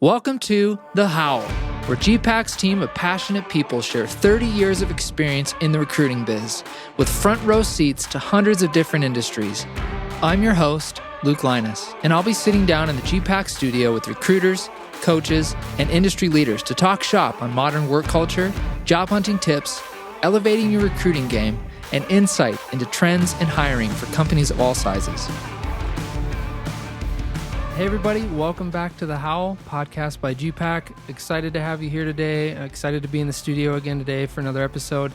Welcome to The Howl, where GPAC's team of passionate people share 30 years of experience in the recruiting biz, with front row seats to hundreds of different industries. I'm your host, Luke Linus, and I'll be sitting down in the GPAC studio with recruiters, coaches, and industry leaders to talk shop on modern work culture, job hunting tips, elevating your recruiting game, and insight into trends and hiring for companies of all sizes. Hey everybody, welcome back to The Howl, podcast by GPAC. Excited to have you here today. Excited to be in the studio again today for another episode.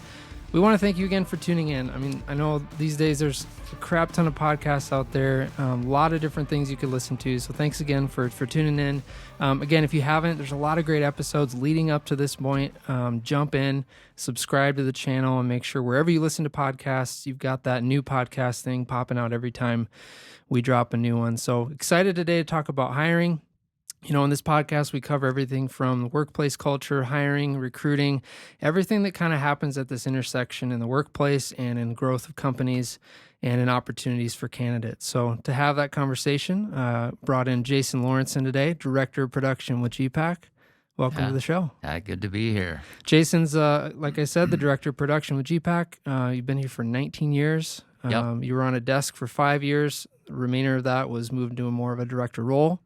We want to thank you again for tuning in. I know these days there's a crap ton of podcasts out there, a lot of different things you could listen to. So thanks again for tuning in. Again, if you haven't, there's a lot of great episodes leading up to this point. Jump in, subscribe to the channel, and make sure wherever you listen to podcasts, you've got that new podcast thing popping out every time we drop a new one. So excited today to talk about hiring. You know, in this podcast, we cover everything from workplace culture, hiring, recruiting, everything that kind of happens at this intersection in the workplace and in growth of companies and in opportunities for candidates. So to have that conversation, brought in Jason Lawrenson today, Director of Production with GPAC. Welcome to the show. Good to be here. Jason's, like I said, the Director of Production with GPAC. You've been here for 19 years. Yep. You were on a desk for 5 years. The remainder of that was moved to more of a director role.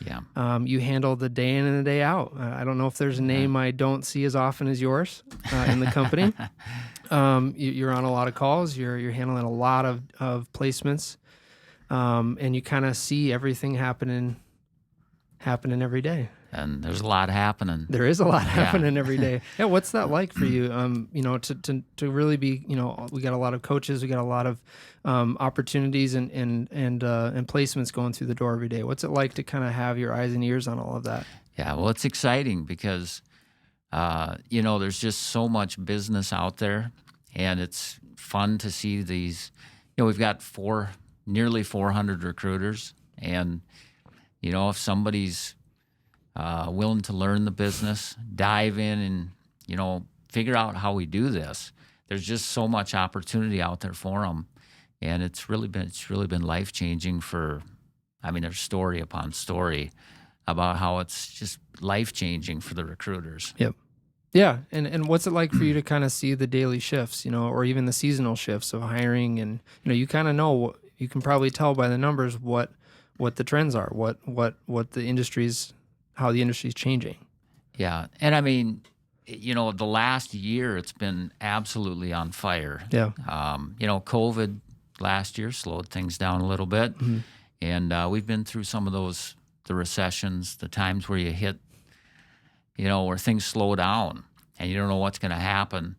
Yeah. You handle the day in and the day out. I don't know if there's a name I don't see as often as yours in the company. You're on a lot of calls. You're handling a lot of placements, and you kind of see everything happening every day. And there's a lot happening. There is a lot happening every day. Yeah, what's that like for you? You know, to really be, you know, we got a lot of coaches, we got a lot of opportunities and placements going through the door every day. What's it like to kind of have your eyes and ears on all of that? Yeah, well, it's exciting because, you know, there's just so much business out there, and it's fun to see these. You know, we've got nearly 400 recruiters, and, you know, if somebody's willing to learn the business, dive in and, you know, figure out how we do this. There's just so much opportunity out there for them. And it's really been life-changing there's story upon story about how it's just life-changing for the recruiters. Yep. Yeah. And what's it like for you to kind of see the daily shifts, you know, or even the seasonal shifts of hiring? And, you know, you kind of know, you can probably tell by the numbers what the trends are, what the industry's, how the industry's changing. Yeah. And I mean, you know, the last year it's been absolutely on fire. Yeah. You know, COVID last year slowed things down a little bit. Mm-hmm. And we've been through some of the recessions, the times where you hit, you know, where things slow down and you don't know what's going to happen.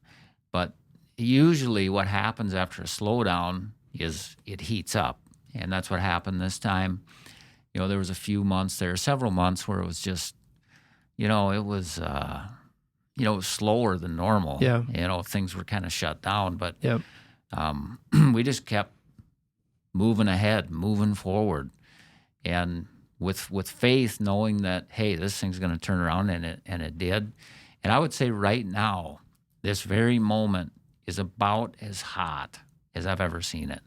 But usually what happens after a slowdown is it heats up. And that's what happened this time. You know, there was several months where it was just, you know, it was slower than normal. Yeah. You know, things were kind of shut down, but yep. We just kept moving ahead, moving forward, and with faith, knowing that, hey, this thing's going to turn around, and it did. And I would say right now, this very moment is about as hot as I've ever seen it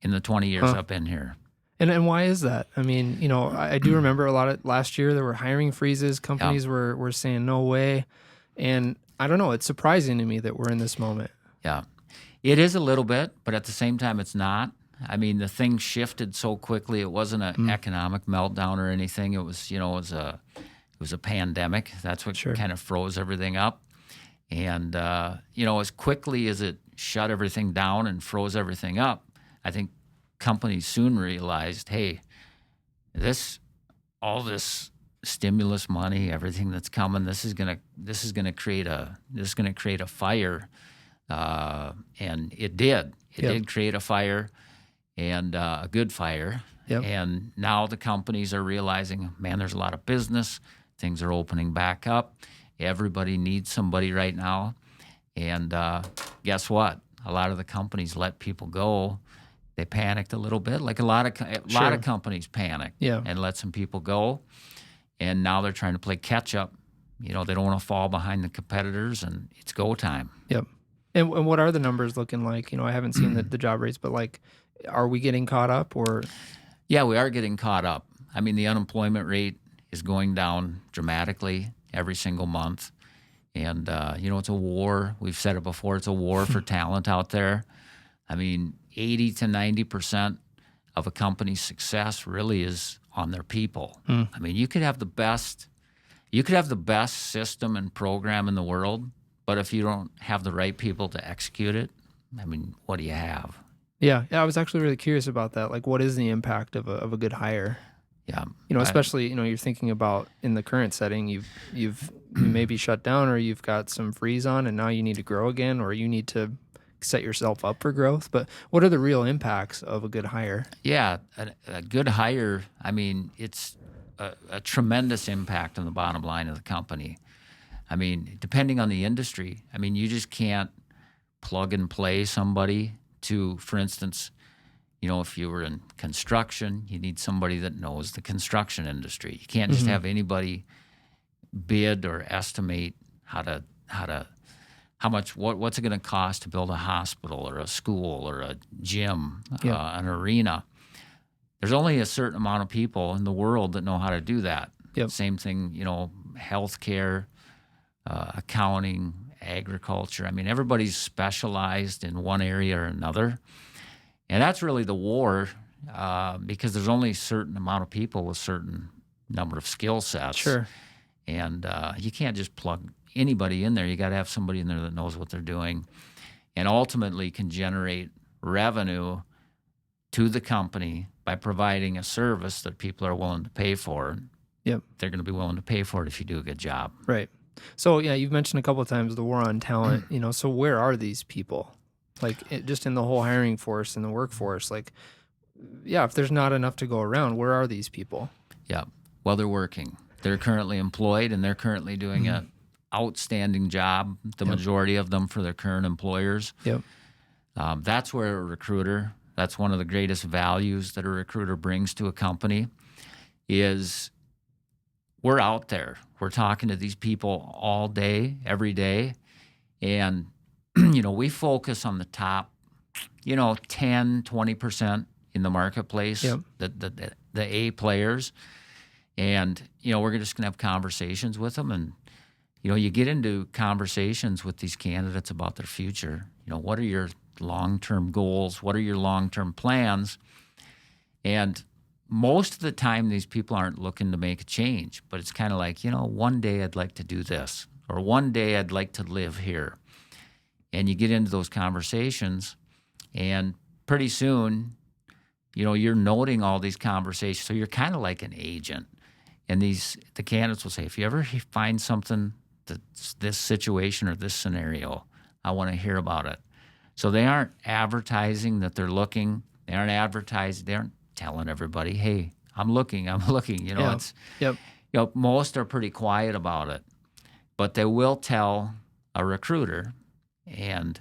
in the 20 years I've been here. And why is that? I mean, you know, I do remember a lot of last year there were hiring freezes. Companies were saying no way. And I don't know, it's surprising to me that we're in this moment. Yeah. It is a little bit, but at the same time it's not. I mean, the thing shifted so quickly. It wasn't an economic meltdown or anything. It was, you know, it was a pandemic. That's what kind of froze everything up. And you know, as quickly as it shut everything down and froze everything up, I think companies soon realized, hey, all this stimulus money, everything that's coming, this is gonna create a fire, and it did. It did create a fire, and a good fire. Yep. And now the companies are realizing, man, there's a lot of business. Things are opening back up. Everybody needs somebody right now. And guess what? A lot of the companies let people go. They panicked a little bit, like a lot of companies panicked and let some people go. And now they're trying to play catch up. You know, they don't want to fall behind the competitors, and it's go time. Yep. And what are the numbers looking like? You know, I haven't seen the job rates, but like, are we getting caught up or? Yeah, we are getting caught up. I mean, the unemployment rate is going down dramatically every single month. And, it's a war. We've said it before. It's a war for talent out there. I mean, 80 to 90% of a company's success really is on their people. I mean, you could have the best system and program in the world, but if you don't have the right people to execute it, I mean, what do you have? Yeah, I was actually really curious about that. Like, what is the impact of a good hire? Yeah, Especially you're thinking about in the current setting, you may be shut down, or you've got some freeze on, and now you need to grow again, or you need to set yourself up for growth. But what are the real impacts of a good hire? Yeah, a good hire, I mean, it's a tremendous impact on the bottom line of the company. I mean, depending on the industry, I mean, you just can't plug and play somebody to, for instance, if you were in construction, you need somebody that knows the construction industry. You can't just have anybody bid or estimate what's it going to cost to build a hospital or a school or a gym, an arena. There's only a certain amount of people in the world that know how to do that. Yep. Same thing, healthcare, accounting, agriculture. I mean, everybody's specialized in one area or another. And that's really the war, because there's only a certain amount of people with certain number of skill sets. Sure. And you can't just plug anybody in there. You got to have somebody in there that knows what they're doing and ultimately can generate revenue to the company by providing a service that people are willing to pay for. Yep. They're going to be willing to pay for it if you do a good job. Right. So, yeah, you've mentioned a couple of times the war on talent, so where are these people? Like, just in the whole hiring force and the workforce, like, if there's not enough to go around, where are these people? Yeah. Well, they're working. They're currently employed, and they're currently doing an outstanding job, the majority of them, for their current employers. Yep. That's where that's one of the greatest values that a recruiter brings to a company is we're out there. We're talking to these people all day, every day, and we focus on the top, 10, 20% in the marketplace, the A players. And, we're just going to have conversations with them. And, you get into conversations with these candidates about their future. What are your long-term goals? What are your long-term plans? And most of the time, these people aren't looking to make a change, but it's kind of like, one day I'd like to do this, or one day I'd like to live here. And you get into those conversations, and pretty soon, you're noting all these conversations. So you're kind of like an agent. And the candidates will say, if you ever find something that's this situation or this scenario, I want to hear about it. So they aren't advertising that they're looking. They aren't telling everybody, hey, I'm looking. It's, most are pretty quiet about it, but they will tell a recruiter. And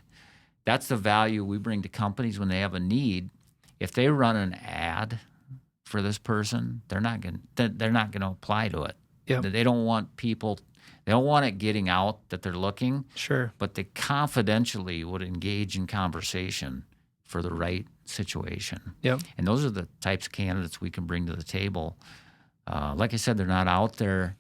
that's the value we bring to companies when they have a need. If they run an ad for this person, they're not going to apply to it. Yep. They don't want it getting out that they're looking. Sure. But they confidentially would engage in conversation for the right situation. Yep. And those are the types of candidates we can bring to the table. Like I said, they're not out there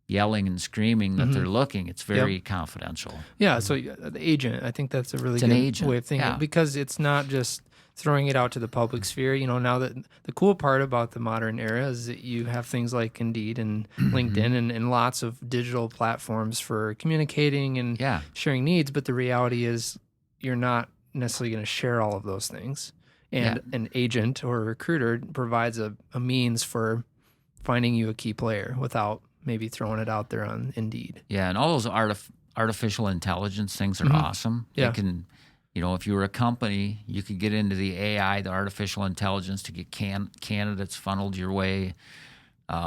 yelling and screaming that they're looking. It's very confidential. Yeah, so the agent, I think that's a really good way of thinking, because it's not just throwing it out to the public sphere. Now that the cool part about the modern era is that you have things like Indeed and LinkedIn and lots of digital platforms for communicating and sharing needs, but the reality is you're not necessarily going to share all of those things. And an agent or a recruiter provides a means for finding you a key player without maybe throwing it out there on Indeed. Yeah, and all those artificial intelligence things are awesome. Yeah. They can, if you were a company, you could get into the AI, the artificial intelligence, to get candidates funneled your way.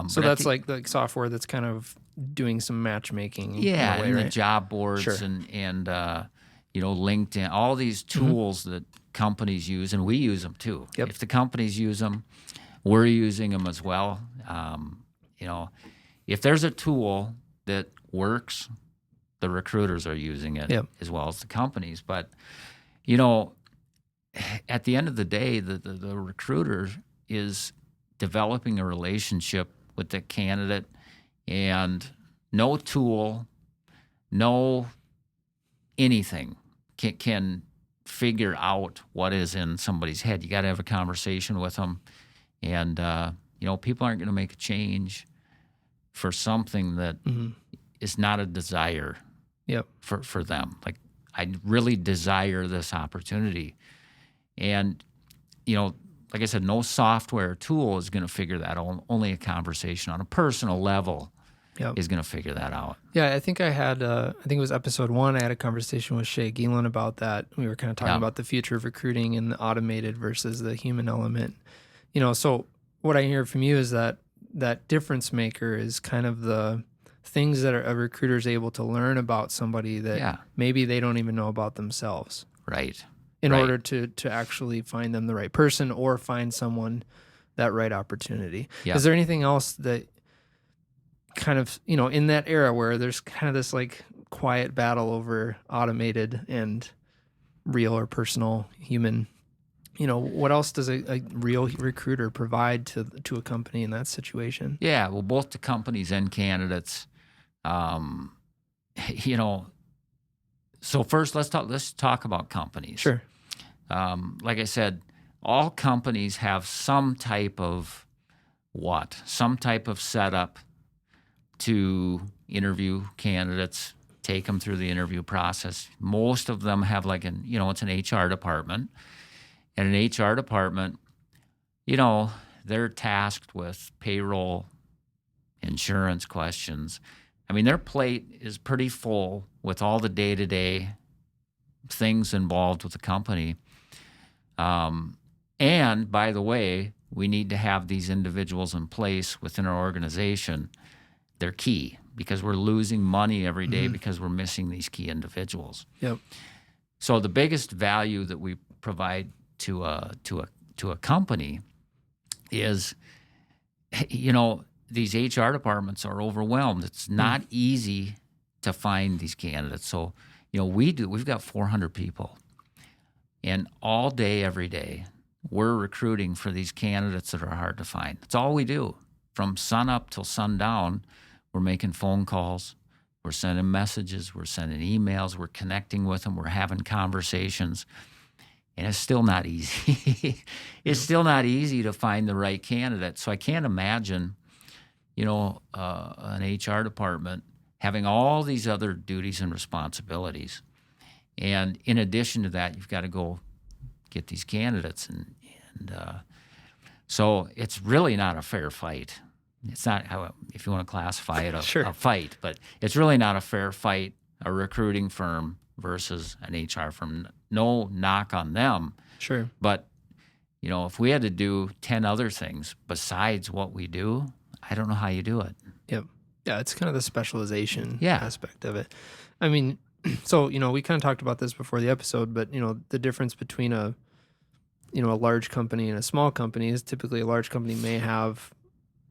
So that's like software that's kind of doing some matchmaking. Yeah, in a way, and right? the job boards and LinkedIn, all these tools that companies use, and we use them too. Yep. If the companies use them, we're using them as well. If there's a tool that works, the recruiters are using it as well as the companies. But, at the end of the day, the recruiter is developing a relationship with the candidate, and no tool, no anything can figure out what is in somebody's head. You got to have a conversation with them, and people aren't going to make a change for something that is not a desire for them. Like, I really desire this opportunity, and like I said, no software or tool is going to figure that out. Only a conversation on a personal level is going to figure that out. Yeah, I think I think it was episode 1, I had a conversation with Shay Geelan about that. We were kind of talking about the future of recruiting and the automated versus the human element. So what I hear from you is that difference maker is kind of the things that a recruiter is able to learn about somebody that maybe they don't even know about themselves. Right. In order to actually find them the right person or find someone that right opportunity. Is there anything else that kind of, in that era where there's kind of this like quiet battle over automated and real or personal human, what else does a real recruiter provide to a company in that situation? Yeah, well, both the companies and candidates, so first let's talk about companies. Sure. Like I said, all companies have some type of setup to interview candidates, take them through the interview process. Most of them have it's an HR department. And an HR department, they're tasked with payroll, insurance questions. I mean, their plate is pretty full with all the day-to-day things involved with the company. And by the way, we need to have these individuals in place within our organization. They're key because we're losing money every day because we're missing these key individuals. Yep. So the biggest value that we provide to a company is, these HR departments are overwhelmed. It's not easy to find these candidates. So, we've got 400 people, and all day, every day, we're recruiting for these candidates that are hard to find. That's all we do. From sun up till sundown, we're making phone calls, we're sending messages, we're sending emails, we're connecting with them, we're having conversations, and it's still not easy. It's still not easy to find the right candidate. So I can't imagine, an HR department having all these other duties and responsibilities. And in addition to that, you've got to go get these candidates. And so it's really not a fair fight. It's not, if you want to classify it, a fight, but it's really not a fair fight, a recruiting firm versus an HR firm. No knock on them. Sure. But, if we had to do 10 other things besides what we do, I don't know how you do it. Yep. Yeah, it's kind of the specialization aspect of it. I mean, so, we kind of talked about this before the episode, but, the difference between a large company and a small company is typically a large company may have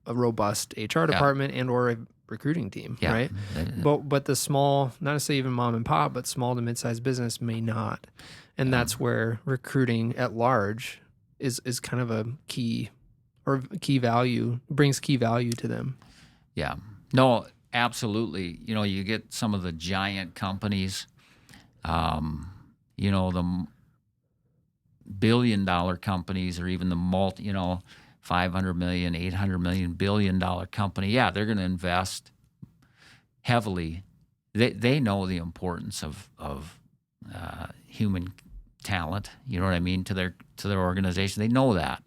a robust HR department and or a recruiting team, right? But the small, not necessarily even mom and pop, but small to mid-sized business may not. And that's where recruiting at large is kind of a key value, brings key value to them. Yeah. No, absolutely. You get some of the giant companies, the billion-dollar companies, or even the $500 million, $800 million, billion-dollar company. Yeah, they're going to invest heavily. They know the importance of human talent. You know what I mean, to their organization. They know that,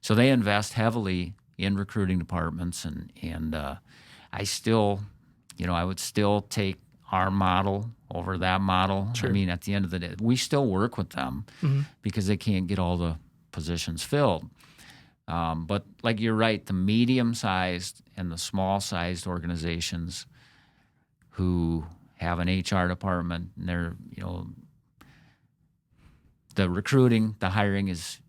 so they invest heavily in recruiting departments. And I still, I would still take our model over that model. Sure. I mean, at the end of the day, we still work with them because they can't get all the positions filled. But like you're right, the medium-sized and the small-sized organizations who have an HR department, and they're, the recruiting, the hiring is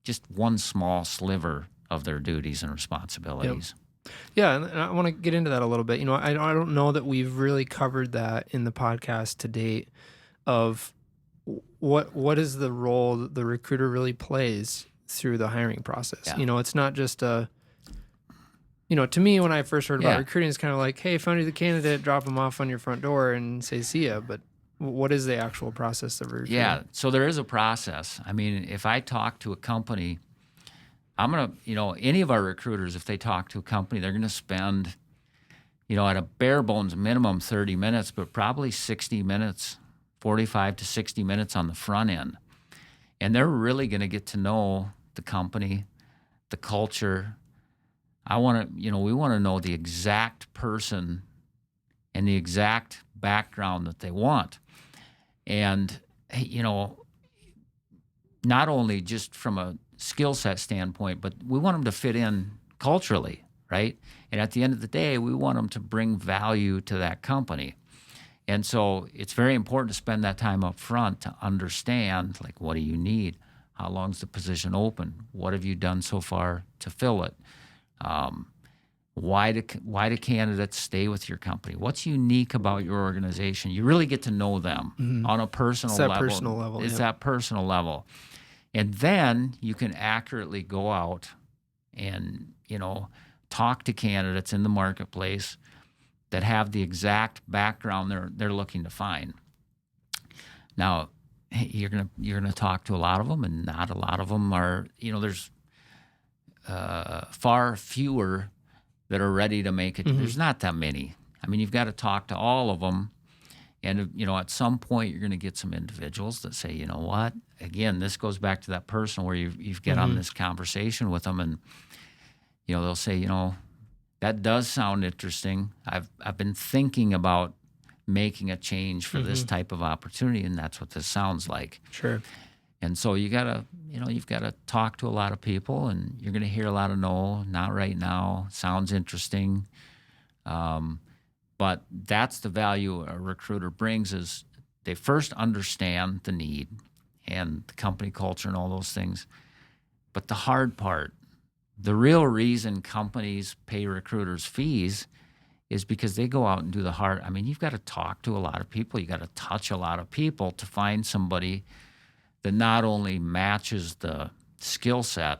just one small sliver of their duties and responsibilities. Yep. Yeah, and I want to get into that a little bit. I don't know that we've really covered that in the podcast to date of what is the role that the recruiter really plays through the hiring process. Yeah. It's not just to me, when I first heard about Yeah. recruiting, it's kind of like, hey, found you the candidate, drop them off on your front door and say, see ya. But what is the actual process of recruiting? Yeah, so there is a process. I mean, if I talk to a company, I'm going to, any of our recruiters, if they talk to a company, they're going to spend, at a bare bones minimum 30 minutes, but probably 60 minutes, 45 to 60 minutes on the front end. And they're really going to get to know the company, the culture. We want to know the exact person and the exact background that they want. And, not only just from a skill set standpoint, but we want them to fit in culturally, right? And at the end of the day, we want them to bring value to that company. And so it's very important to spend that time up front to understand, like, what do you need? How long's the position open? What have you done so far to fill it? Why do candidates stay with your company? What's unique about your organization? You really get to know them on a personal level. It's that personal level. And then you can accurately go out and, talk to candidates in the marketplace that have the exact background they're looking to find. Now, you're gonna talk to a lot of them, and not a lot of them are. There's far fewer that are ready to make it. There's not that many. I mean, you've got to talk to all of them, and at some point you're going to get some individuals that say, you know what? Again, this goes back to that person where you get on this conversation with them, and they'll say, that does sound interesting. I've been thinking about making a change for this type of opportunity, and that's what this sounds like. Sure. And so you've got to talk to a lot of people, and you're going to hear a lot of no, not right now, sounds interesting. But that's the value a recruiter brings, is they first understand the need and the company culture and all those things. But the hard part, the real reason companies pay recruiters fees is because they go out and do the hard. I mean, you've got to talk to a lot of people. You got to touch a lot of people to find somebody that not only matches the skill set,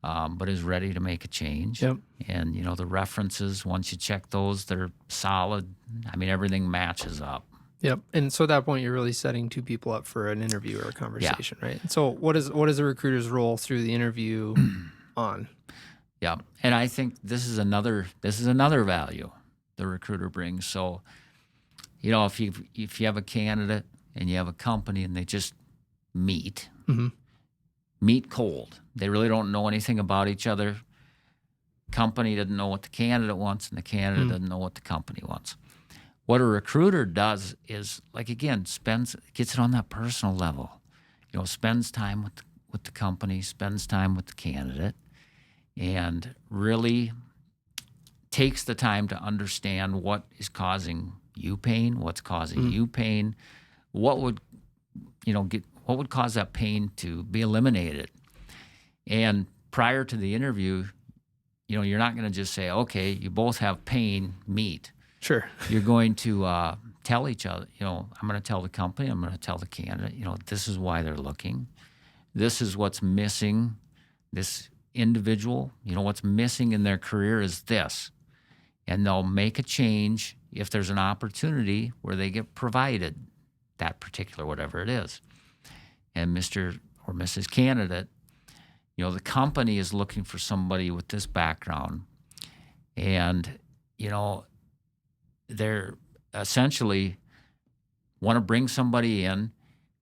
but is ready to make a change. Yep. And, the references, once you check those, they're solid. I mean, everything matches up. Yep. And so at that point, you're really setting two people up for an interview or a conversation, right? So what is a recruiter's role through the interview on? Yeah. And I think this is another value the recruiter brings. So, if you have a candidate and you have a company and they just meet cold. They really don't know anything about each other. Company doesn't know what the candidate wants, and the candidate doesn't know what the company wants. What a recruiter does is, like, again, gets it on that personal level. Spends time with the company, spends time with the candidate, and really takes the time to understand what is causing you pain, what's causing you pain, what would cause that pain to be eliminated. And prior to the interview, you're not going to just say, okay, you both have pain, meet. Sure. You're going to tell each other, I'm going to tell the company, I'm going to tell the candidate, this is why they're looking. This is what's missing. This individual, what's missing in their career is this. And they'll make a change if there's an opportunity where they get provided that particular whatever it is. And Mr. or Mrs. Candidate, the company is looking for somebody with this background. And, they're essentially want to bring somebody in.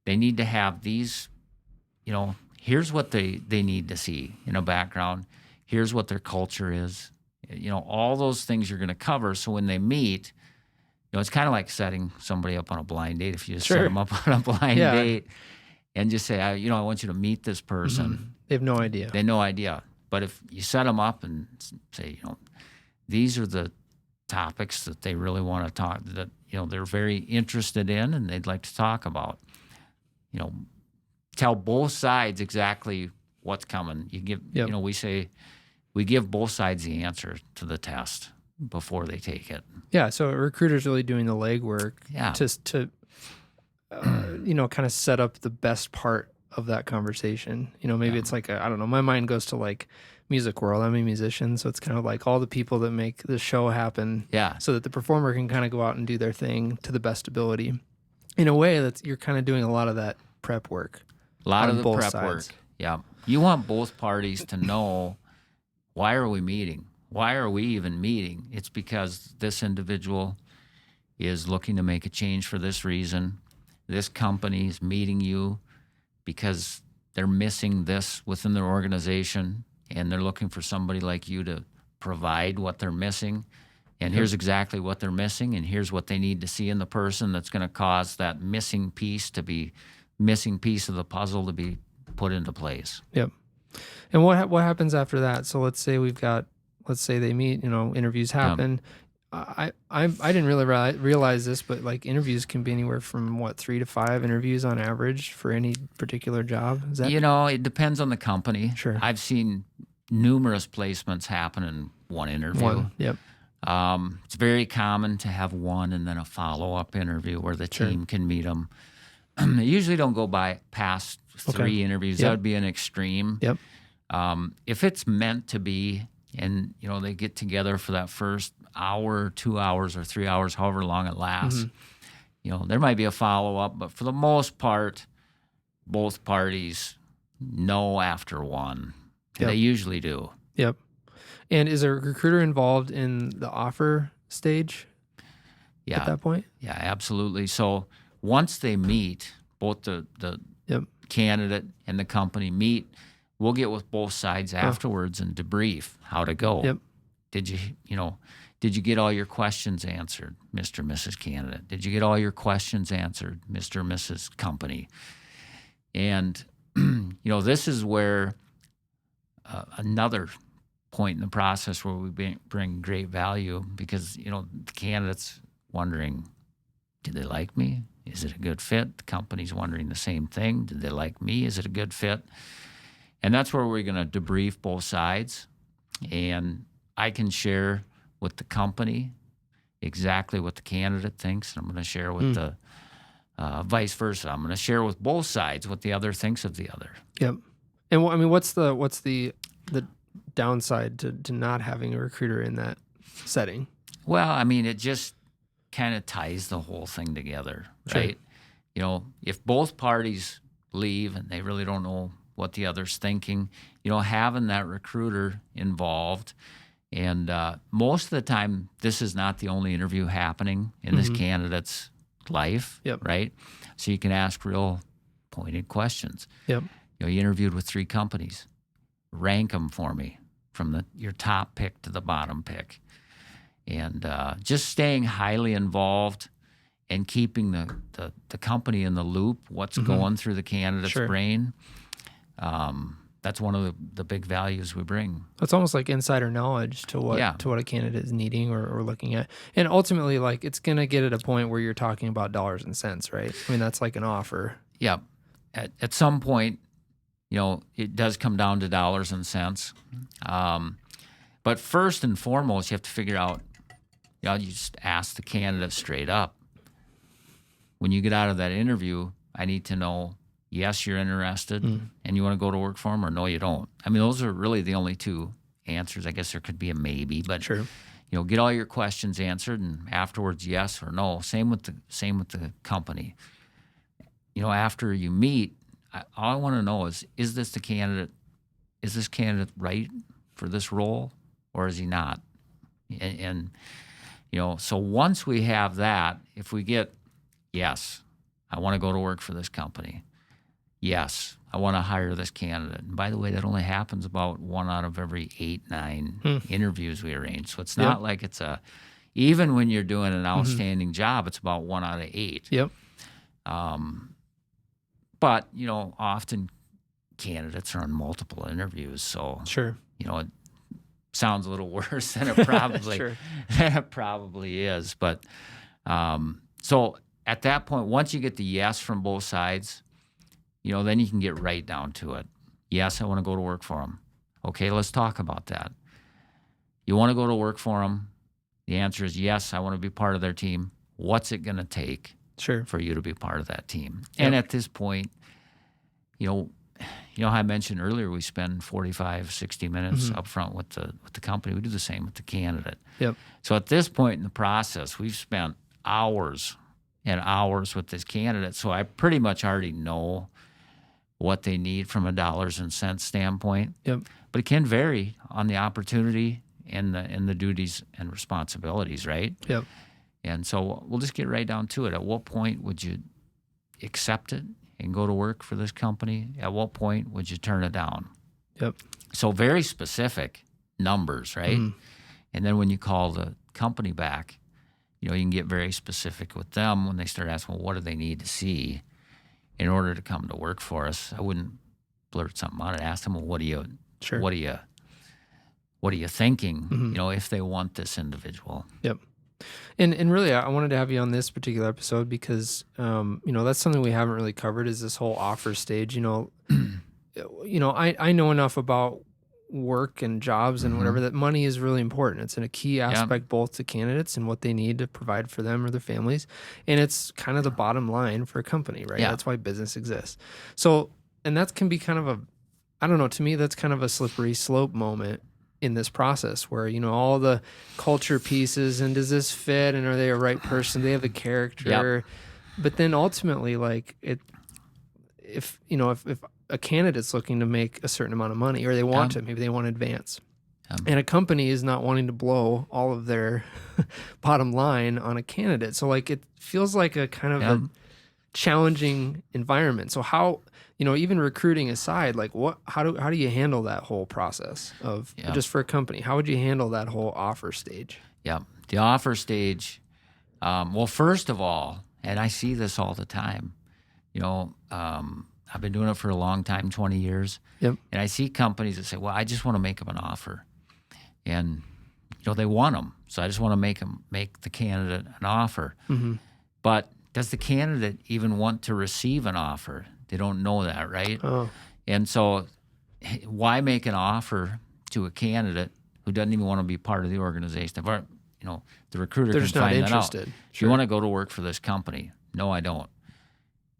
They need to have these, here's what they need to see in a background. Here's what their culture is. All those things you're going to cover. So when they meet, it's kind of like setting somebody up on a blind date. If you just set them up on a blind date and just say, I want you to meet this person. They have no idea. They have no idea. But if you set them up and say, these are the topics that they really want to talk, that, they're very interested in and they'd like to talk about, tell both sides exactly what's coming. You give, we give both sides the answer to the test before they take it. Yeah, so a recruiter's really doing the legwork to kind of set up the best part of that conversation. Maybe it's like, I don't know, my mind goes to like music world. I'm a musician, so it's kind of like all the people that make the show happen so that the performer can kind of go out and do their thing to the best ability. In a way, you're kind of doing a lot of that prep work. A lot of the both prep sides. work. Yeah. You want both parties to know, why are we meeting? Why are we even meeting? It's because this individual is looking to make a change for this reason. This company is meeting you because they're missing this within their organization, and they're looking for somebody like you to provide what they're missing. And here's exactly what they're missing, and here's what they need to see in the person that's going to cause that missing piece of the puzzle to be put into place. Yep. And what happens after that? So let's say they meet, interviews happen. I didn't really realize this, but like interviews can be anywhere from 3 to 5 interviews on average for any particular job. Is that it depends on the company. Sure. I've seen numerous placements happen in one interview. Yep. It's very common to have one and then a follow-up interview where the team can meet them. They usually don't go past 3 interviews. Yep. That would be an extreme. Yep. If it's meant to be, and they get together for that first hour, 2 hours, or 3 hours, however long it lasts, there might be a follow-up, but for the most part, both parties know after one. Yep. They usually do. Yep. And is a recruiter involved in the offer stage at that point? Yeah, absolutely. So once they meet, both the candidate and the company meet, we'll get with both sides afterwards and debrief how to go. Yep. Did you get all your questions answered, Mr. and Mrs. Candidate? Did you get all your questions answered, Mr. and Mrs. Company? And, this is where another point in the process where we bring great value, because, the candidate's wondering, do they like me? Is it a good fit? The company's wondering the same thing. Do they like me? Is it a good fit? And that's where we're going to debrief both sides. And I can share with the company exactly what the candidate thinks. And I'm going to share with the vice versa. I'm going to share with both sides what the other thinks of the other. Yep. And what's the downside to not having a recruiter in that setting? Well, it just kind of ties the whole thing together, right? Sure. If both parties leave and they really don't know what the other's thinking, having that recruiter involved. And most of the time, this is not the only interview happening in this candidate's life, right? So you can ask real pointed questions. Yep. You interviewed with 3 companies. Rank them for me from your top pick to the bottom pick. And just staying highly involved and keeping the company in the loop, what's going through the candidate's brain. That's one of the big values we bring. It's almost like insider knowledge to what a candidate is needing or looking at. And ultimately, like, it's going to get at a point where you're talking about dollars and cents, right? That's like an offer. Yeah. At some point, it does come down to dollars and cents. But first and foremost, you have to figure out, you just ask the candidate straight up. When you get out of that interview, I need to know, yes, you're interested and you want to go to work for them, or no, you don't. Those are really the only 2 answers. I guess there could be a maybe, but sure. Get all your questions answered, and afterwards, yes or no. Same with the company. After you meet, all I want to know is this candidate right for this role, or is he not? And so once we have that, if we get, yes, I want to go to work for this company. Yes, I want to hire this candidate. And by the way, that only happens about 1 out of every 8, 9 interviews we arrange. So it's not like even when you're doing an outstanding job, it's about 1 out of 8. Yep. But, often candidates are on multiple interviews. So, sure. It sounds a little worse than it probably, than it probably is. But so at that point, once you get the yes from both sides, then you can get right down to it. Yes, I want to go to work for them. Okay, let's talk about that. You want to go to work for them? The answer is yes, I want to be part of their team. What's it going to take for you to be part of that team? Yep. And at this point, how I mentioned earlier, we spend 45, 60 minutes up front with the company. We do the same with the candidate. Yep. So at this point in the process, we've spent hours and hours with this candidate. So I pretty much already know what they need from a dollars and cents standpoint. Yep. But it can vary on the opportunity and the duties and responsibilities, right? Yep. And so we'll just get right down to it. At what point would you accept it and go to work for this company? At what point would you turn it down? Yep. So very specific numbers, right? And then when you call the company back, you can get very specific with them when they start asking, well, what do they need to see in order to come to work for us? I wouldn't blurt something out and ask them, well, what are you thinking, if they want this individual? Yep. And really, I wanted to have you on this particular episode because, that's something we haven't really covered is this whole offer stage. I know enough about work and jobs and whatever that money is really important. It's a key aspect both to candidates and what they need to provide for them or their families. And it's kind of the bottom line for a company, right? Yeah. That's why business exists. So, and that can be kind of to me, that's kind of a slippery slope moment in this process where, all the culture pieces and does this fit and are they a right person? Do they have the character? But then ultimately, like if a candidate's looking to make a certain amount of money or they want to, maybe they want to advance. And a company is not wanting to blow all of their bottom line on a candidate. So like it feels like a kind of a challenging environment. So how, even recruiting aside, like how do you handle that whole process of just for a company? How would you handle that whole offer stage? Yeah. The offer stage, well, first of all, and I see this all the time, I've been doing it for a long time, 20 years. Yep. And I see companies that say, well, I just want to make them an offer. And, they want them. So I just want to make the candidate an offer. But does the candidate even want to receive an offer? They don't know that, right? Oh. And so why make an offer to a candidate who doesn't even want to be part of the organization? The recruiter They're can just not find that out. interested. Do Sure. you want to go to work for this company? No, I don't.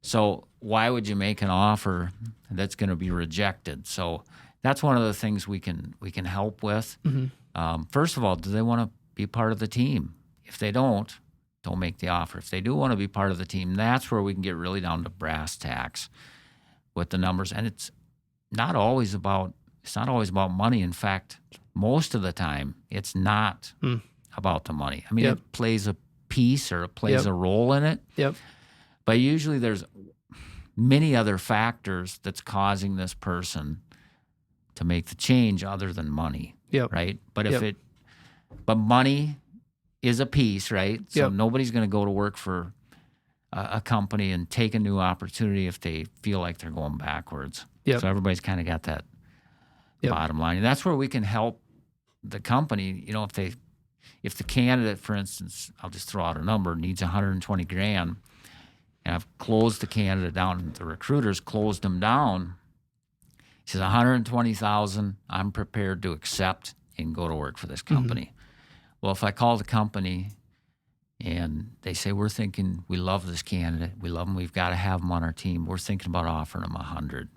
So why would you make an offer that's going to be rejected? So that's one of the things we can help with. First of all, do they want to be part of the team? If they don't make the offer. If they do want to be part of the team, that's where we can get really down to brass tacks with the numbers. And it's not always about money. In fact, most of the time, it's not about the money. I mean, it plays a piece or it plays a role in it. Yep. But usually there's many other factors that's causing this person to make the change other than money. Yep. Right? But but money is a piece, right? So nobody's going to go to work for a company and take a new opportunity if they feel like they're going backwards. Yep. So everybody's kind of got that bottom line. And that's where we can help the company, if the candidate, for instance, I'll just throw out a number, needs $120,000, and I've closed the candidate down, and the recruiter's closed him down. He says, $120,000, I'm prepared to accept and go to work for this company. Well, if I call the company and they say, we're thinking, we love this candidate, we love him, we've got to have him on our team, we're thinking about offering him $100,000.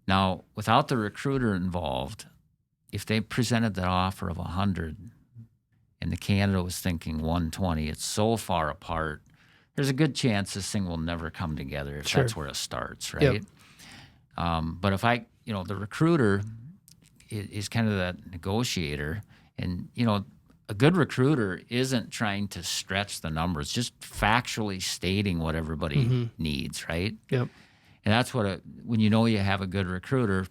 Now, without the recruiter involved, if they presented that offer of $100,000 and the candidate was thinking $120,000, it's so far apart, there's a good chance this thing will never come together if that's where it starts, right? But if the recruiter is kind of that negotiator, and, a good recruiter isn't trying to stretch the numbers, just factually stating what everybody needs, right? Yep. And that's what when you have a good recruiter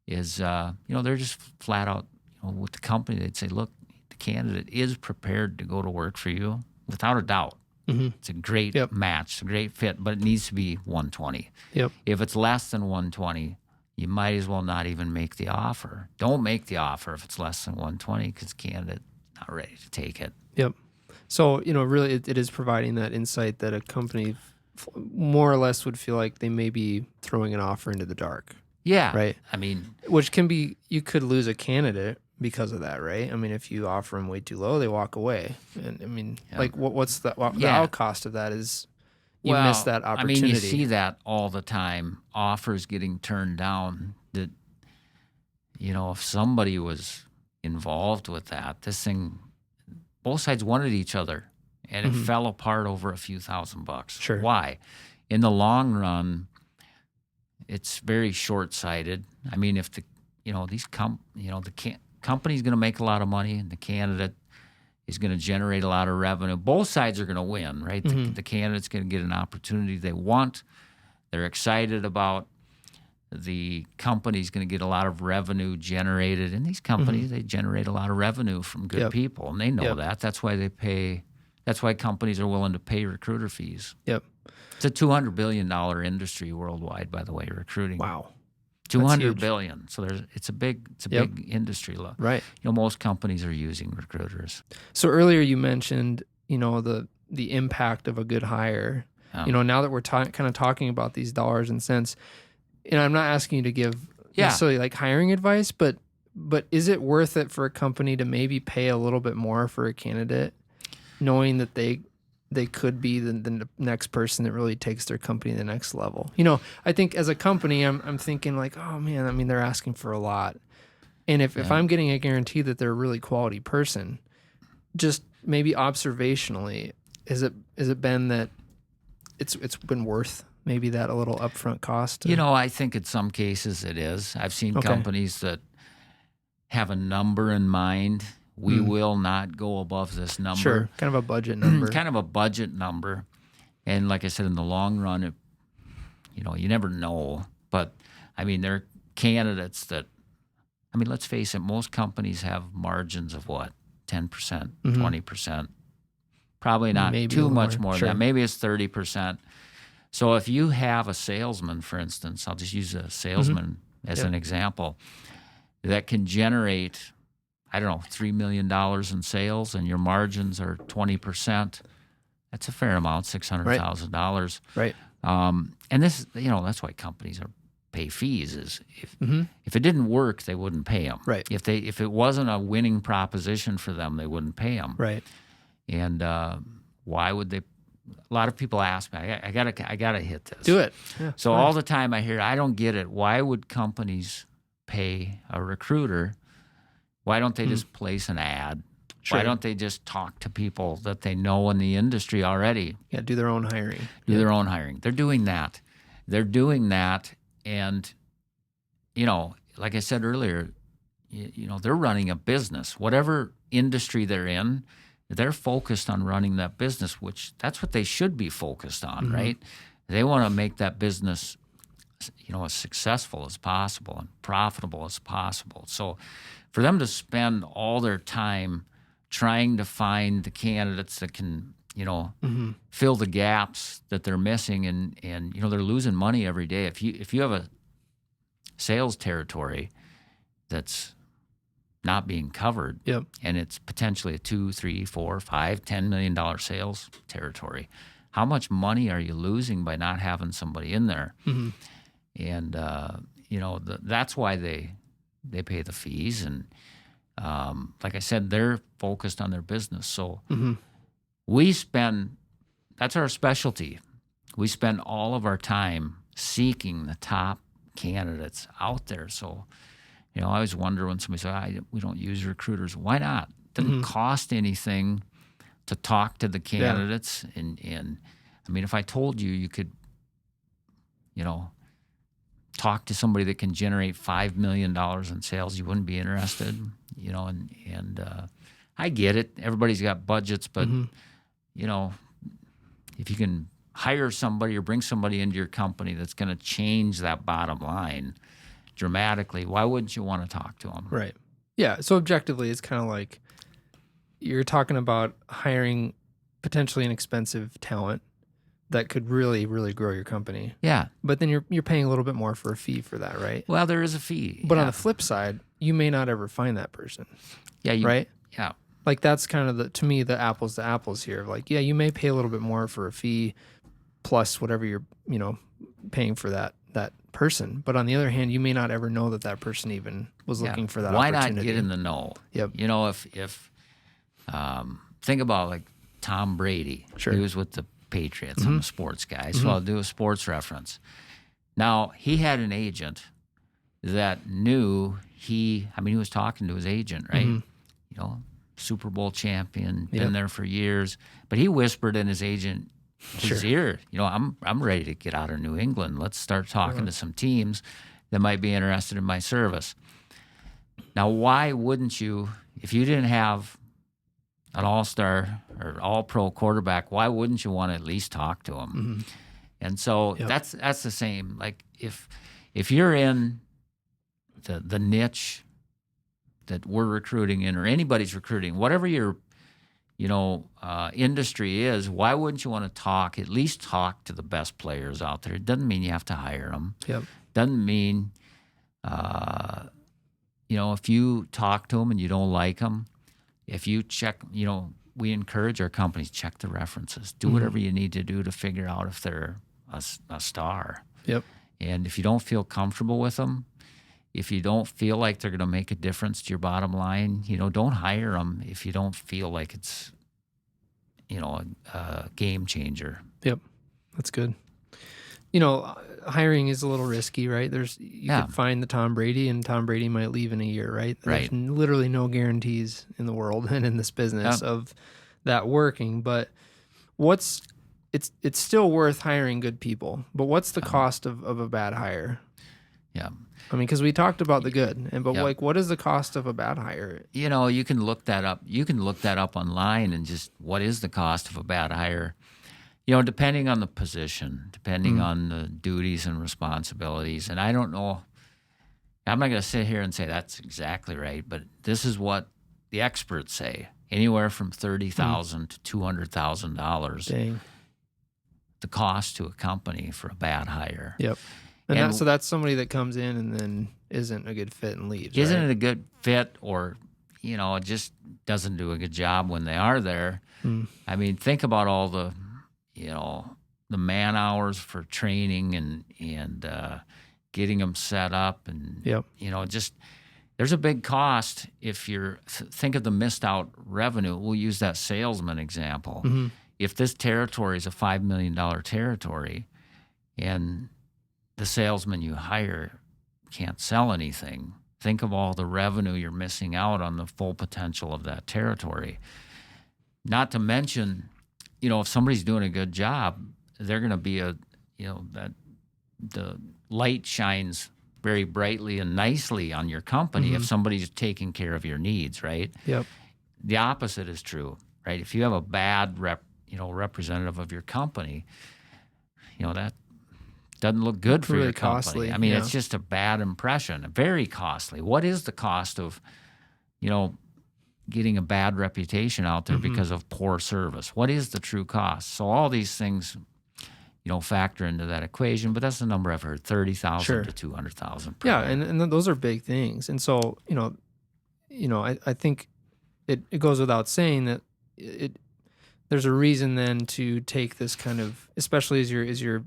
is, they're just flat out, with the company, they'd say, look, the candidate is prepared to go to work for you without a doubt. It's a great match, a great fit, but it needs to be $120,000. Yep. If it's less than $120,000, you might as well not even make the offer. Don't make the offer if it's less than $120,000 because the candidate's not ready to take it. Yep. So, really it is providing that insight that a company more or less would feel like they may be throwing an offer into the dark. Yeah. Right. I mean, which can be, you could lose a candidate because of that, right? I mean, if you offer them way too low, they walk away. And I mean, like what's the out cost of that is you miss that I opportunity. mean, you see that all the time. Offers getting turned down. That, if somebody was involved with that, this thing, both sides wanted each other, and it fell apart over a few $1,000. Sure. Why? In the long run, it's very short-sighted. I mean, if the company's going to make a lot of money, and the candidate is going to generate a lot of revenue. Both sides are going to win, right? The candidate's going to get an opportunity they want. They're excited about. The company's going to get a lot of revenue generated. And these companies, they generate a lot of revenue from good people, and they know that. That's why they pay. That's why companies are willing to pay recruiter fees. Yep. It's a $200 billion industry worldwide, by the way, recruiting. Wow. $200 billion. So it's a big industry. Right. Most companies are using recruiters. So earlier you mentioned, the impact of a good hire. Now that we're kind of talking about these dollars and cents, I'm not asking you to give necessarily like hiring advice, but is it worth it for a company to maybe pay a little bit more for a candidate, knowing that they could be the next person that really takes their company to the next level? I think as a company, I'm thinking like, oh man, I mean, they're asking for a lot. And if I'm getting a guarantee that they're a really quality person, just maybe observationally, is it been that it's been worth maybe that a little upfront cost? I think in some cases it is. I've seen companies that have a number in mind. We will not go above this number. Sure, kind of a budget number. Kind of a budget number. And like I said, in the long run, you never know. But, I mean, there are candidates that, let's face it, most companies have margins of what? 10%, 20%. Probably not maybe too much more than that. Maybe it's 30%. So if you have a salesman, for instance, I'll just use a salesman as an example, that can generate, I don't know, $3 million in sales, and your margins are 20%. That's a fair amount, $600,000. Right. And this, that's why companies pay fees. Is if it didn't work, they wouldn't pay them. Right. If it wasn't a winning proposition for them, they wouldn't pay them. Right. And why would they? A lot of people ask me, I gotta hit this. Do it. Yeah, so all the time I hear, I don't get it. Why would companies pay a recruiter? Why don't they just place an ad? Sure. Why don't they just talk to people that they know in the industry already? Yeah, do their own hiring. Their own hiring. They're doing that. And, like I said earlier, they're running a business. Whatever industry they're in, they're focused on running that business, which that's what they should be focused on, right? They want to make that business, as successful as possible and profitable as possible. So for them to spend all their time trying to find the candidates that can, fill the gaps that they're missing, and they're losing money every day. If you have a sales territory that's not being covered, and it's potentially a $2, $3, $4, $5, $10 million sales territory, how much money are you losing by not having somebody in there? And that's why they pay the fees. And like I said, they're focused on their business. So that's our specialty. We spend all of our time seeking the top candidates out there. So, I always wonder when somebody says, we don't use recruiters. Why not? It doesn't cost anything to talk to the candidates. And if I told you could, talk to somebody that can generate $5 million in sales, you wouldn't be interested, I get it. Everybody's got budgets, but, if you can hire somebody or bring somebody into your company that's going to change that bottom line dramatically, why wouldn't you want to talk to them? Right. Yeah. So objectively, it's kind of like you're talking about hiring potentially inexpensive talent that could really, really grow your company. Yeah. But then you're paying a little bit more for a fee for that, right? Well, there is a fee. But on the flip side, you may not ever find that person. Yeah. Right? Yeah. Like that's kind of to me, the apples to apples here. Like, yeah, you may pay a little bit more for a fee plus whatever you're, paying for that person. But on the other hand, you may not ever know that person even was looking for that opportunity. Why not get in the know? Yep. If think about like Tom Brady. Sure. He was with the Patriots. I'm a sports guy, so I'll do a sports reference. Now, he had an agent that knew he was talking to his agent, right? You know, Super Bowl champion, been there for years. But he whispered in his agent his ear, you know, I'm ready to get out of New England. Let's start talking to some teams that might be interested in my service. Now, why wouldn't you, if you didn't have an all-star or all-pro quarterback, why wouldn't you want to at least talk to him? And so that's the same. Like if you're in the niche that we're recruiting in, or anybody's recruiting, whatever your industry is, why wouldn't you want to at least talk to the best players out there? It doesn't mean you have to hire them. Doesn't mean, if you talk to them and you don't like them, if you check, we encourage our companies, check the references. Do whatever you need to do to figure out if they're a star. And if you don't feel comfortable with them, if you don't feel like they're going to make a difference to your bottom line, don't hire them if you don't feel like it's, a game changer. That's good. Hiring is a little risky, right? You could find the Tom Brady, and Tom Brady might leave in a year, right? There's literally no guarantees in the world and in this business of that working. But it's still worth hiring good people. But what's the cost of a bad hire? I mean, because we talked about the good, but what is the cost of a bad hire? You can look that up. You can look that up online and just, what is the cost of a bad hire? Depending on the position, depending on the duties and responsibilities. And I don't know, I'm not going to sit here and say that's exactly right, but this is what the experts say. Anywhere from $30,000 to $200,000. Dang. The cost to a company for a bad hire. And so that's somebody that comes in and then isn't a good fit and leaves. Isn't right? it a good fit, or, it just doesn't do a good job when they are there. I mean, think about all the man hours for training and getting them set up, and just there's a big cost if think of the missed out revenue. We'll use that salesman example. If this territory is a $5 million territory, and the salesman you hire can't sell anything, think of all the revenue you're missing out on the full potential of that territory. Not to mention, if somebody's doing a good job, they're going to be that the light shines very brightly and nicely on your company if somebody's taking care of your needs, right? The opposite is true, right? If you have a bad representative of your company, that doesn't look good for really your company. Costly. I mean, it's just a bad impression, very costly. What is the cost of, getting a bad reputation out there because of poor service? What is the true cost? So all these things, factor into that equation, but that's the number I've heard, $30,000 to $200,000 per year. And those are big things. And so, I think it goes without saying that there's a reason then to take this kind of, especially as you're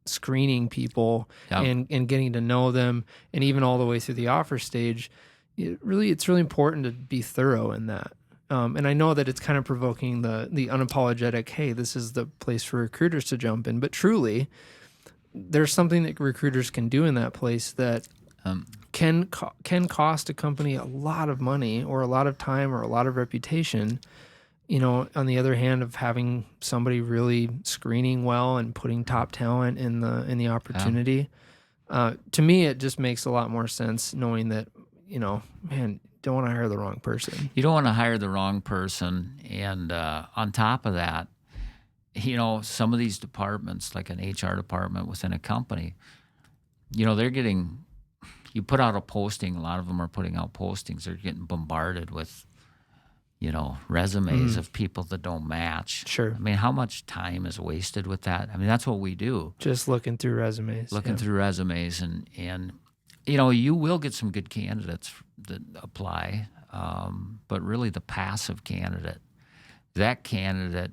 screening people and getting to know them, and even all the way through the offer stage, it's really important to be thorough in that. And I know that it's kind of provoking the unapologetic, hey, this is the place for recruiters to jump in. But truly, there's something that recruiters can do in that place that can cost a company a lot of money, or a lot of time, or a lot of reputation. On the other hand, of having somebody really screening well and putting top talent in the opportunity, to me, it just makes a lot more sense knowing that, man, don't want to hire the wrong person. You don't want to hire the wrong person. And on top of that, some of these departments, like an HR department within a company, they're getting, you put out a posting, a lot of them are putting out postings, they're getting bombarded with, resumes of people that don't match. Sure. I mean, how much time is wasted with that? I mean, that's what we do. Just looking through resumes. Through resumes, and you will get some good candidates that apply, but really the passive candidate, that candidate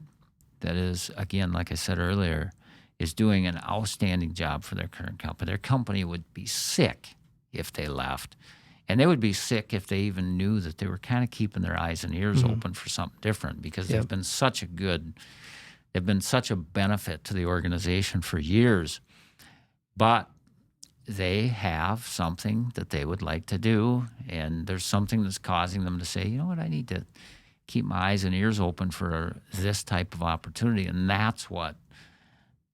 that is, again, like I said earlier, is doing an outstanding job for their current company. Their company would be sick if they left. And they would be sick if they even knew that they were kind of keeping their eyes and ears open for something different, because they've been have been such a benefit to the organization for years, but they have something that they would like to do, and there's something that's causing them to say, you know what, I need to keep my eyes and ears open for this type of opportunity. And that's what,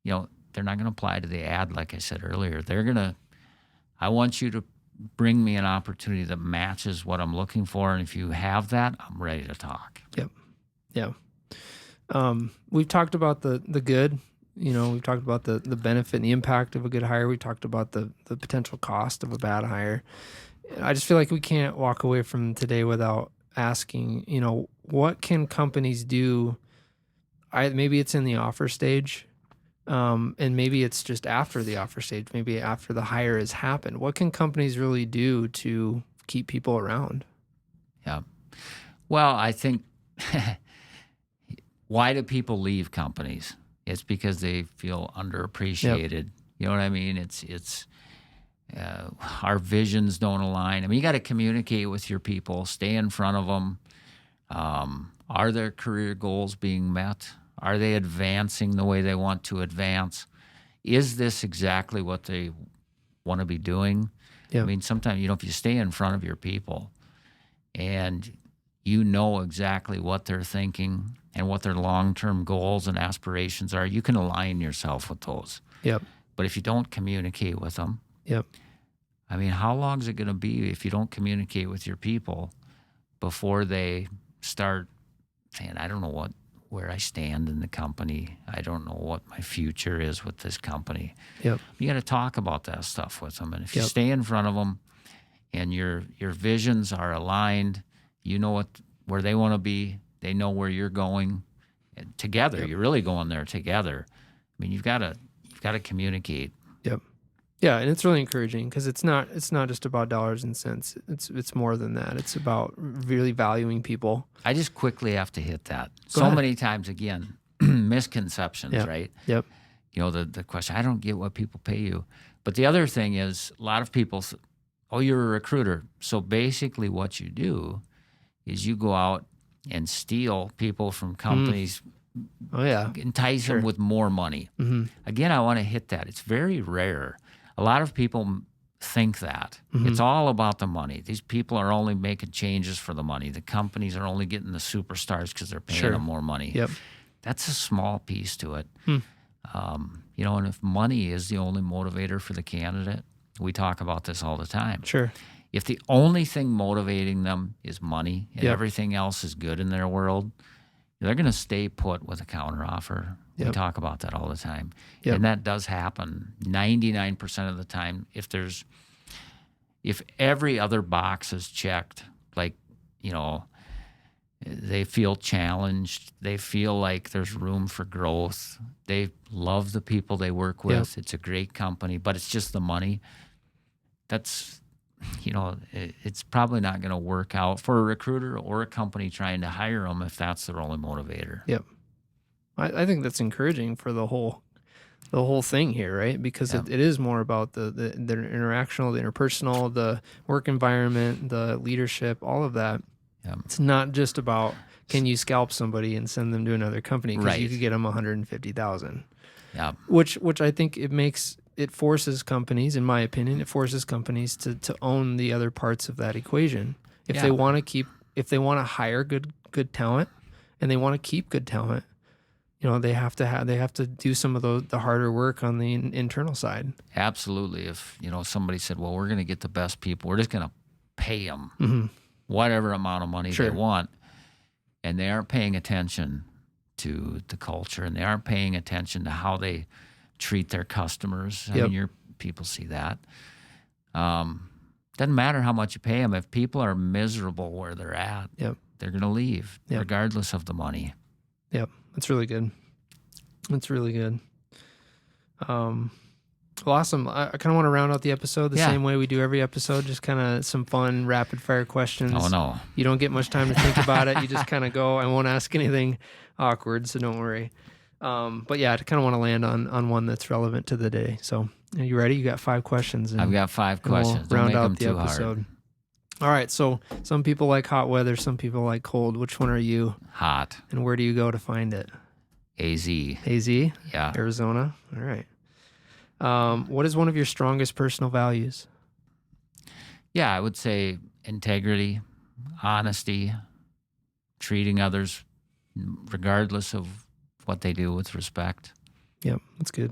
they're not going to apply to the ad, like I said earlier. I want you to bring me an opportunity that matches what I'm looking for, and if you have that, I'm ready to talk. Yep. Yeah. We've talked about the good. We've talked about the benefit and the impact of a good hire. We talked about the potential cost of a bad hire. I just feel like we can't walk away from today without asking, what can companies do? Maybe it's in the offer stage, and maybe it's just after the offer stage, maybe after the hire has happened. What can companies really do to keep people around? Yeah. Well, I think, why do people leave companies? It's because they feel underappreciated. Yep. You know what I mean? It's our visions don't align. I mean, you got to communicate with your people, stay in front of them. Are their career goals being met? Are they advancing the way they want to advance? Is this exactly what they want to be doing? Yep. I mean, sometimes, if you stay in front of your people and you know exactly what they're thinking and what their long-term goals and aspirations are, you can align yourself with those. Yep. But if you don't communicate with them, yep. I mean, how long is it going to be if you don't communicate with your people before they start saying, I don't know where I stand in the company. I don't know what my future is with this company. Yep. You got to talk about that stuff with them. And if you Yep. stay in front of them and your visions are aligned, you know where they want to be, they know where you're going, and together. Yep. You're really going there together. I mean, you've got to communicate. Yep. Yeah, and it's really encouraging because it's not just about dollars and cents. It's more than that. It's about really valuing people. I just quickly have to hit that. Go ahead. Many times, again, misconceptions, yep. right? Yep. The question, I don't get what people pay you. But the other thing is, a lot of people say, oh, you're a recruiter. So basically what you do is you go out and steal people from companies. Oh, yeah. Entice them with more money. Mm-hmm. Again, I want to hit that. It's very rare. A lot of people think that. Mm-hmm. It's all about the money. These people are only making changes for the money. The companies are only getting the superstars because they're paying them more money. Yep. That's a small piece to it. And if money is the only motivator for the candidate, we talk about this all the time. Sure. If the only thing motivating them is money and yep. everything else is good in their world, they're going to stay put with a counteroffer. Yep. We talk about that all the time. Yep. And that does happen 99% of the time. If every other box is checked, like, they feel challenged, they feel like there's room for growth, they love the people they work with, yep. It's a great company, but it's just the money, that's, it's probably not going to work out for a recruiter or a company trying to hire them if that's their only motivator. Yep. I think that's encouraging for the whole thing here, right? Because yep. it is more about the interactional, the interpersonal, the work environment, the leadership, all of that. Yep. It's not just about can you scalp somebody and send them to another company because you could get them $150,000. Yeah. Which I think it forces companies, in my opinion, to own the other parts of that equation. If they want to hire good talent and they want to keep good talent, they have to do some of the harder work on the internal side. Absolutely. If somebody said, well, we're going to get the best people, we're just going to pay them mm-hmm. whatever amount of money sure. they want, and they aren't paying attention to the culture and they aren't paying attention to how they treat their customers. I yep. mean, your people see that. Doesn't matter how much you pay them. If people are miserable where they're at, yep. they're going to leave yep. regardless of the money. Yep. That's really good. That's really good. Well, awesome. I kind of want to round out the episode the same way we do every episode, just kind of some fun rapid fire questions. Oh, no. You don't get much time to think about it. You just kind of go. I won't ask anything awkward, so don't worry. But yeah, I kind of want to land on one that's relevant to the day. So are you ready? You got 5 questions. I've got 5 questions. We'll round don't make out them the too episode. Hard. All right. So some people like hot weather. Some people like cold. Which one are you? Hot. And where do you go to find it? AZ. AZ? Yeah. Arizona? All right. What is one of your strongest personal values? Yeah, I would say integrity, honesty, treating others regardless of what they do with respect. Yep, that's good.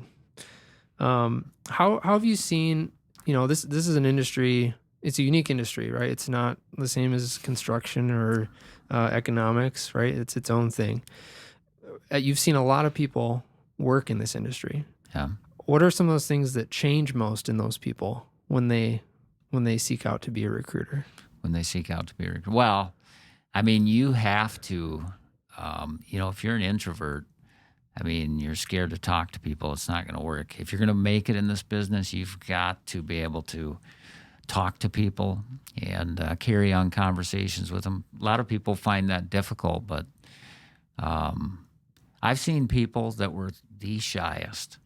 How have you seen, this is an industry, it's a unique industry, right? It's not the same as construction or economics, right? It's its own thing. You've seen a lot of people work in this industry. Yeah. What are some of those things that change most in those people when they seek out to be a recruiter? When they seek out to be a recruiter. Well, I mean, you have to, if you're an introvert, I mean, you're scared to talk to people. It's not going to work. If you're going to make it in this business, you've got to be able to talk to people and carry on conversations with them. A lot of people find that difficult, but I've seen people that were the shyest.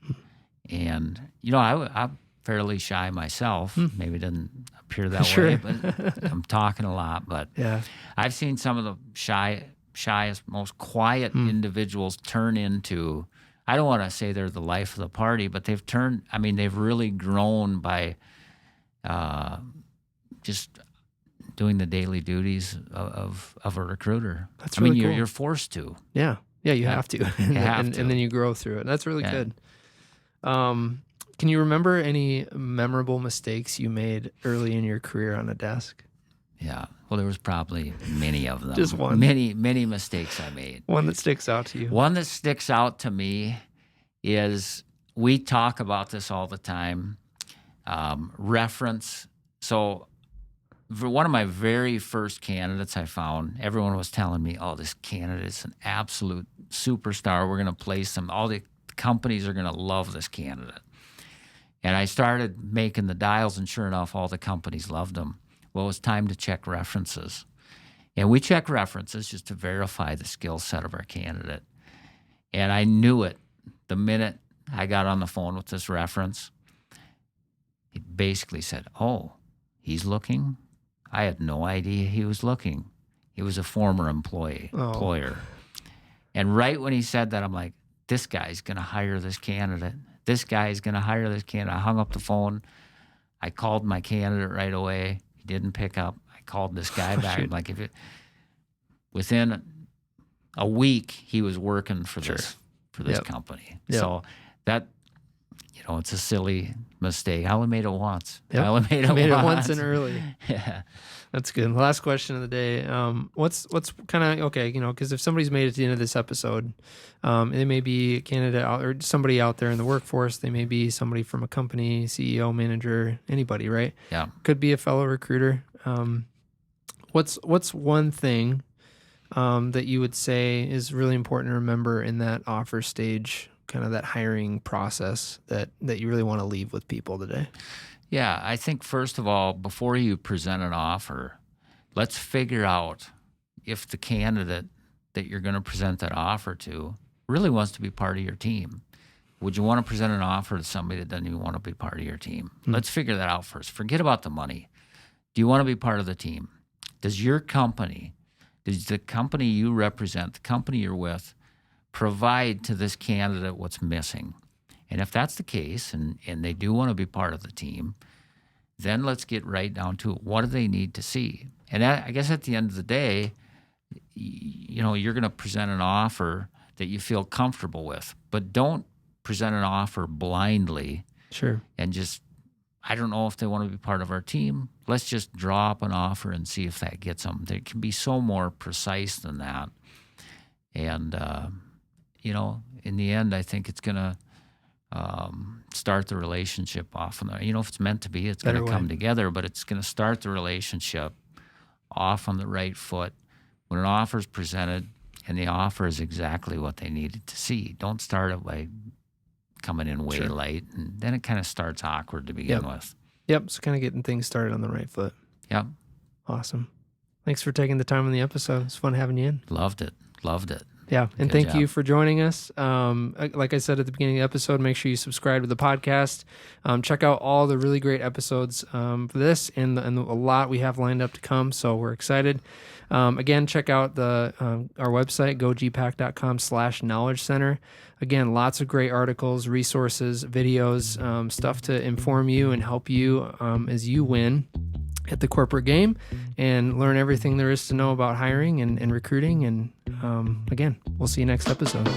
And, I'm fairly shy myself. Maybe it doesn't appear that way, but I'm talking a lot. But yeah, I've seen some of the shyest, most quiet individuals turn into, I don't want to say they're the life of the party, but they've really grown by just doing the daily duties of a recruiter. That's really cool. You're forced to. Yeah. Yeah, you have to. And to. And then you grow through it. That's really good. Can you remember any memorable mistakes you made early in your career on a desk? Yeah. Well, there was probably many of them. Just one. Many mistakes I made. One that sticks out to you. One that sticks out to me is, we talk about this all the time, reference. So for one of my very first candidates I found, everyone was telling me, oh, this candidate is an absolute superstar. We're going to place him. All the companies are going to love this candidate. And I started making the dials, and sure enough, all the companies loved him. Well, it was time to check references. And we check references just to verify the skill set of our candidate. And I knew it the minute I got on the phone with this reference. He basically said, oh, he's looking? I had no idea he was looking. He was a former employer. And right when he said that, I'm like, this guy's going to hire this candidate. This guy's going to hire this candidate. I hung up the phone. I called my candidate right away. He didn't pick up. I called this guy back. I'm like, within a week, he was working for this company. Yep. So that, it's a silly mistake. I only made it once. Yep. I only made it once and early. Yeah. That's good. Last question of the day. What's kind of, okay, because if somebody's made it to the end of this episode, they may be a candidate or somebody out there in the workforce. They may be somebody from a company, CEO, manager, anybody, right? Yeah. Could be a fellow recruiter. What's one thing that you would say is really important to remember in that offer stage, kind of that hiring process that you really want to leave with people today? Yeah, I think first of all, before you present an offer, let's figure out if the candidate that you're going to present that offer to really wants to be part of your team. Would you want to present an offer to somebody that doesn't even want to be part of your team? Let's figure that out first. Forget about the money. Do you want to be part of the team? Does the company you represent, the company you're with, provide to this candidate what's missing? And if that's the case, and they do want to be part of the team, then let's get right down to it. What do they need to see? And I guess at the end of the day, you're going to present an offer that you feel comfortable with, but don't present an offer blindly. Sure. And just, I don't know if they want to be part of our team. Let's just draw up an offer and see if that gets them. They can be so more precise than that. And, in the end, I think it's going to start the relationship off. If it's meant to be, it's going to come together, but it's going to start the relationship off on the right foot when an offer is presented and the offer is exactly what they needed to see. Don't start it by coming in way late, and then it kind of starts awkward to begin with. Yep, so kind of getting things started on the right foot. Yep. Awesome. Thanks for taking the time on the episode. It's fun having you in. Loved it. Yeah, and Good thank job. you for joining us. Like I said at the beginning of the episode, make sure you subscribe to the podcast. Check out all the really great episodes for this and a lot we have lined up to come. So we're excited. Again, check out our website, gogpac.com/knowledge center. Again, lots of great articles, resources, videos, stuff to inform you and help you as you win at the corporate game and learn everything there is to know about hiring and recruiting. And again, we'll see you next episode.